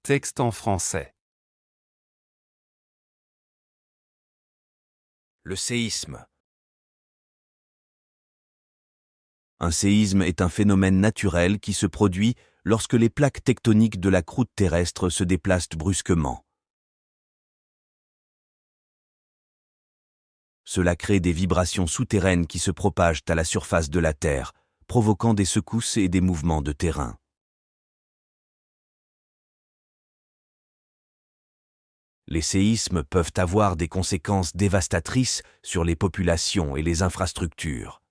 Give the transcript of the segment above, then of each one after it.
Texte en français. Le séisme. Un séisme est un phénomène naturel qui se produit lorsque les plaques tectoniques de la croûte terrestre se déplacent brusquement. Cela crée des vibrations souterraines qui se propagent à la surface de la Terre, provoquant des secousses et des mouvements de terrain. Les séismes peuvent avoir des conséquences dévastatrices sur les populations et les infrastructures.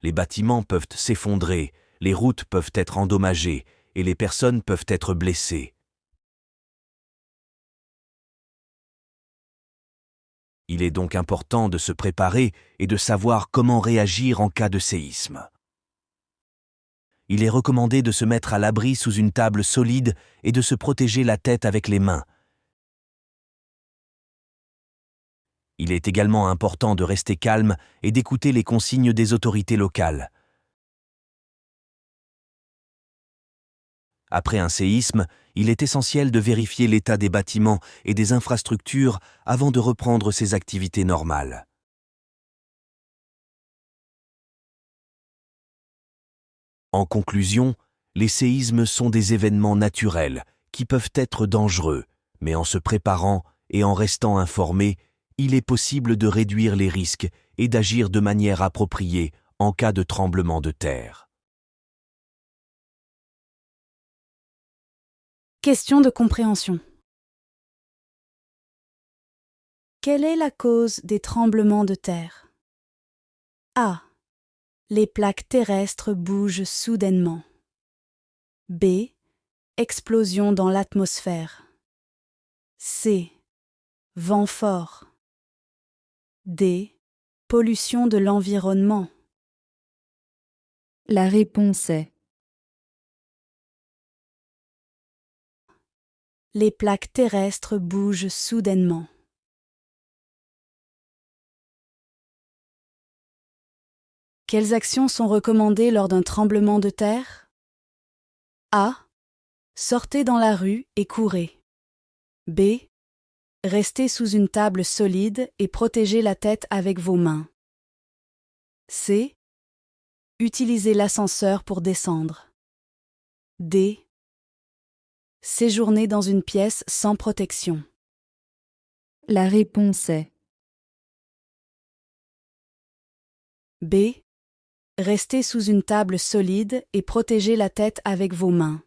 Les bâtiments peuvent s'effondrer, les routes peuvent être endommagées et les personnes peuvent être blessées. Il est donc important de se préparer et de savoir comment réagir en cas de séisme. Il est recommandé de se mettre à l'abri sous une table solide et de se protéger la tête avec les mains. Il est également important de rester calme et d'écouter les consignes des autorités locales. Après un séisme, il est essentiel de vérifier l'état des bâtiments et des infrastructures avant de reprendre ses activités normales. En conclusion, les séismes sont des événements naturels qui peuvent être dangereux, mais en se préparant et en restant informé, il est possible de réduire les risques et d'agir de manière appropriée en cas de tremblement de terre. Question de compréhension. Quelle est la cause des tremblements de terre? A. Les plaques terrestres bougent soudainement. B. Explosion dans l'atmosphère. C. Vent fort. D. Pollution de l'environnement. La réponse est Les plaques terrestres bougent soudainement. Quelles actions sont recommandées lors d'un tremblement de terre? A. Sortez dans la rue et courez. B. Restez sous une table solide et protégez la tête avec vos mains. C. Utilisez l'ascenseur pour descendre. D. Séjournez dans une pièce sans protection. La réponse est B. Restez sous une table solide et protégez la tête avec vos mains.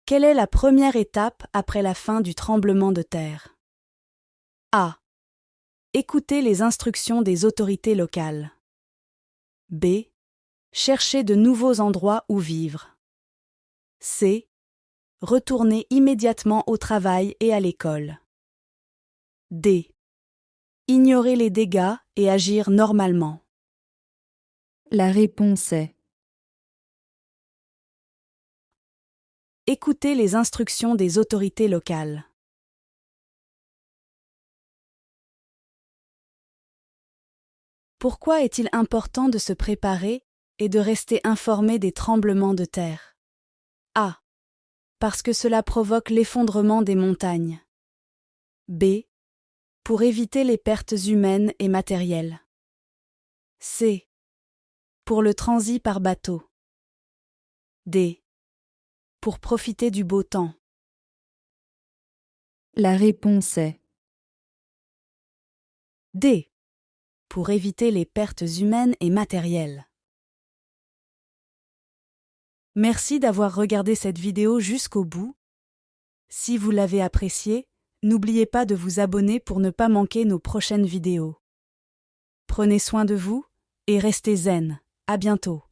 Quelle est la première étape après la fin du tremblement de terre? A. Écoutez les instructions des autorités locales. B. Cherchez de nouveaux endroits où vivre. C. Retournez immédiatement au travail et à l'école. D. Ignorer les dégâts et agir normalement. La réponse est Écoutez les instructions des autorités locales. Pourquoi est-il important de se préparer et de rester informé des tremblements de terre? A. Parce que cela provoque l'effondrement des montagnes. B. Pour éviter les pertes humaines et matérielles. C. Pour le transit par bateau. D. Pour profiter du beau temps. La réponse est D. Pour éviter les pertes humaines et matérielles. Merci d'avoir regardé cette vidéo jusqu'au bout. Si vous l'avez appréciée, n'oubliez pas de vous abonner pour ne pas manquer nos prochaines vidéos. Prenez soin de vous et restez zen. À bientôt.